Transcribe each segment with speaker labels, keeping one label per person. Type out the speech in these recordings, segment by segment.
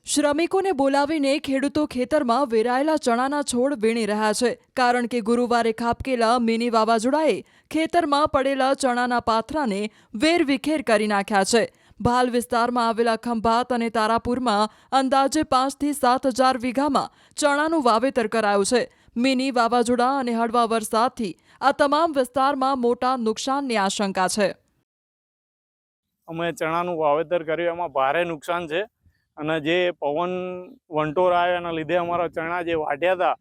Speaker 1: શ્રમિકોને બોલાવીને ખેડૂતો ખેતરમાં વેરાયેલા ચણાના છોડ વીણી રહ્યા છે, કારણ કે ગુરુવારે ખાબકેલા મિની વાવાઝોડાએ ખેતરમાં પડેલા ચણાના પાથરાને વેરવિખેર કરી નાખ્યા છે। ભાલ વિસ્તારમાં આવેલા ખંભાત અને તારાપુરમાં અંદાજે 5 થી 7 હજાર વીઘામાં ચણાનું વાવેતર કરાયું છે। મિની વાવાઝોડા અને હળવા વરસાદથી આ તમામ વિસ્તારમાં મોટા નુકસાનની આશંકા છે।
Speaker 2: અમે ચણાનું વાવેતર કર્યું, એમાં ભારે નુકસાન છે અને જે પવન વંટોર આવ્યો એના લીધે અમારા ચણા જે વાઢ્યા હતા,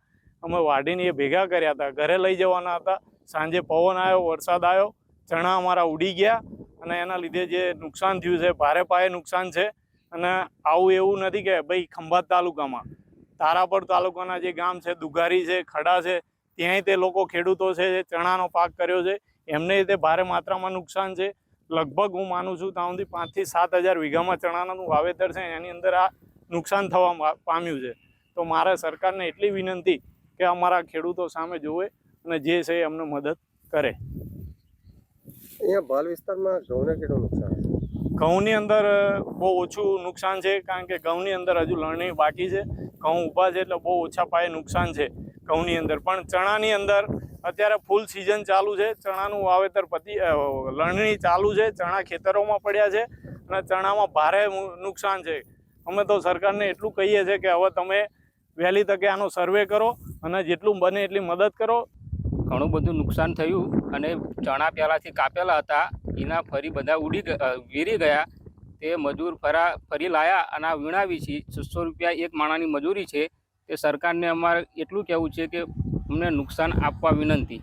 Speaker 2: અમે વાઢીને એ ભેગા કર્યા હતા, ઘરે લઈ જવાના હતા। સાંજે પવન આવ્યો, વરસાદ આવ્યો, ચણા અમારા ઉડી ગયા અને એના લીધે જે નુકસાન થયું છે, ભારે પાયે નુકસાન છે। અને આવું એવું નથી કે ભાઈ ખંભાત તાલુકામાં, તારાપર તાલુકાના જે ગામ છે, દુગારી છે, ખડા છે, ત્યાંય તે લોકો ખેડૂતો છે જે ચણાનો પાક કર્યો છે, એમને તે ભારે માત્રામાં નુકસાન છે। લગભગ હું માનું છું ત્યાં સુધી 5 થી 7 હજાર વીઘામાં ચણાનું વાવેતર છે, એની અંદર આ નુકસાન થવા પામ્યું છે। તો મારે સરકારને એટલી વિનંતી કે અમારા ખેડૂતો સામે જોવે અને જે છે એ અમને મદદ કરે।
Speaker 3: અહીંયા ભાલ વિસ્તારમાં ઘઉંને કેટલું નુકસાન છે?
Speaker 2: ઘઉંની અંદર બહુ ઓછું નુકસાન છે, કારણ કે ઘઉંની અંદર હજુ લણણી બાકી છે। ઘઉં ઊભા છે એટલે બહુ ઓછા પાયે નુકસાન છે ઘઉંની અંદર। પણ ચણાની અંદર અત્યારે ફૂલ સિઝન ચાલુ છે, ચણાનું વાવેતર લણણી ચાલુ છે, ચણા ખેતરોમાં પડ્યા છે અને ચણામાં ભારે નુકસાન છે। અમે તો સરકારને એટલું કહીએ છીએ કે હવે તમે વહેલી તકે આનો સર્વે કરો અને જેટલું બને એટલી મદદ કરો।
Speaker 4: ઘણું બધું નુકસાન થયું અને ચણા પહેલાંથી કાપેલા હતા, એના ફરી બધા વીરી ગયા। તે મજૂર ફરી લાયા અને આ વીણાવી છે। 600 રૂપિયા એક માણાની મજૂરી છે। તે સરકારને અમારે એટલું કહેવું છે કે અમને નુકસાન આપવા વિનંતી।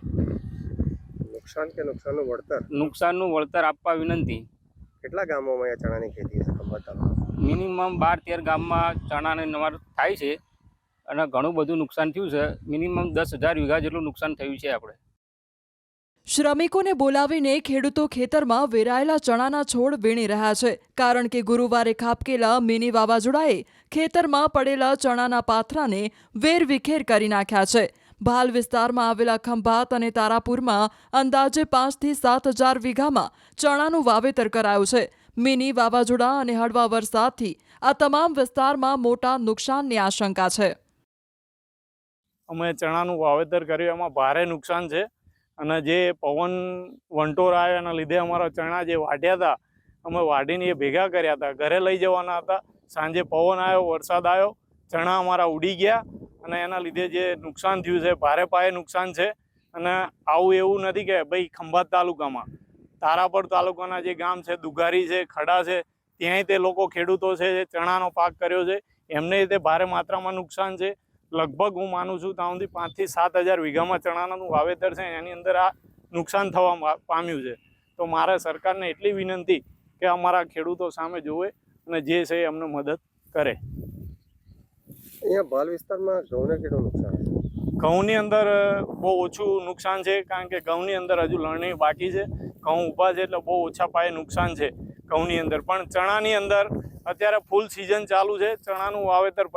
Speaker 3: નુકસાન કે નુકસાનનું વળતર?
Speaker 4: નુકસાનનું વળતર આપવા વિનંતી।
Speaker 3: કેટલા ગામોમાં અહીંયા ચણાની ખેતી છે ખંભાત તાલુકામાં?
Speaker 4: મિનિમમ 12-13 ગામમાં ચણાને નવાર થાય છે અને ઘણું બધું નુકસાન થયું છે। મિનિમમ 10,000 વીઘા જેટલું નુકસાન થયું છે આપણે।
Speaker 1: શ્રમિકોને બોલાવીને ખેડૂતો ખેતરમાં વેરાયેલા ચણાના છોડ વીણી રહ્યા છે, કારણ કે ગુરુવારે ખાબકેલા મિની વાવાઝોડાએ ખેતરમાં પડેલા ચણાના પાથરાને વેરવિખેર કરી નાખ્યા છે। ભાલ વિસ્તારમાં આવેલા ખંભાત અને તારાપુરમાં અંદાજે 5 થી 7 હજાર વીઘામાં ચણાનું વાવેતર કરાયું છે। મિની વાવાઝોડા અને હળવા વરસાદથી આ તમામ વિસ્તારમાં મોટા નુકસાનની આશંકા છે।
Speaker 2: અમે ચણાનું વાવેતર કર્યું, એમાં ભારે નુકસાન છે અને જે પવન વંટોર આવ્યો એના લીધે અમારા ચણા જે વાઢ્યા હતા, અમે વાઢીને એ ભેગા કર્યા હતા, ઘરે લઈ જવાના હતા। સાંજે પવન આવ્યો, વરસાદ આવ્યો, ચણા અમારા ઉડી ગયા અને એના લીધે જે નુકસાન થયું છે, ભારે પાયે નુકસાન છે। અને આવું એવું નથી કે ભાઈ ખંભાત તાલુકામાં, તારાપર તાલુકાના જે ગામ છે, દુગારી છે, ખડા છે, ત્યાંય તે લોકો ખેડૂતો છે જે ચણાનો પાક કર્યો છે, એમને તે ભારે માત્રામાં નુકસાન છે। લગભગ હું માનું છું ત્યાં સુધી 5 થી 7 હજાર વીઘામાં ચણાનું વાવેતર છે, એની અંદર આ નુકસાન થવા પામ્યું છે। તો મારે સરકારને એટલી વિનંતી કે અમારા ખેડૂતો સામે જોવે અને જે છે એ અમને મદદ કરે।
Speaker 3: અહીંયા ભાલ વિસ્તારમાં ઘઉંને કેટલું નુકસાન છે?
Speaker 2: ઘઉંની અંદર બહુ ઓછું નુકસાન છે, કારણ કે ઘઉંની અંદર હજુ લણણી બાકી છે। ઘઉં ઊભા છે એટલે બહુ ઓછા પાયે નુકસાન છે ઘઉંની અંદર। પણ ચણાની અંદર અત્યારે ફૂલ સિઝન ચાલુ છે, ચણાનું વાવેતર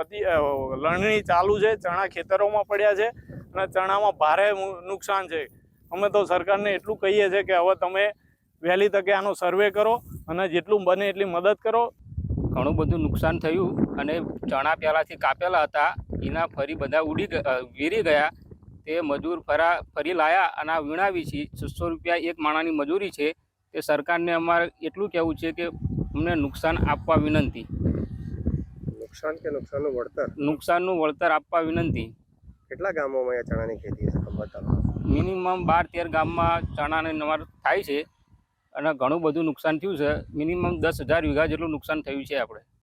Speaker 2: લણણી ચાલુ છે, ચણા ખેતરોમાં પડ્યા છે અને ચણામાં ભારે નુકસાન છે। અમે તો સરકારને એટલું કહીએ છીએ કે હવે તમે વહેલી તકે આનો સર્વે કરો અને જેટલું બને એટલી મદદ કરો।
Speaker 4: ઘણું બધું નુકસાન થયું અને ચણા પહેલાંથી કાપેલા હતા, એના ફરી બધા વીરી ગયા। તે મજૂર ફરી લાયા અને આ વીણાવી છે। 600 રૂપિયા એક માણાની મજૂરી છે। તે સરકારને અમારે એટલું કહેવું છે કે અમને નુકસાન આપવા વિનંતી।
Speaker 3: નુકસાન કે નુકસાનનું વળતર?
Speaker 4: નુકસાનનું વળતર આપવા વિનંતી।
Speaker 3: કેટલા ગામોમાં અહીંયા ચણાની ખેતી છે ખંભાત તાલુકામાં?
Speaker 4: મિનિમમ 12-13 ગામમાં ચણાને નવાર થાય છે અને ઘણું બધું નુકસાન થયું છે। મિનિમમ 10,000 વીઘા જેટલું નુકસાન થયું છે આપણે।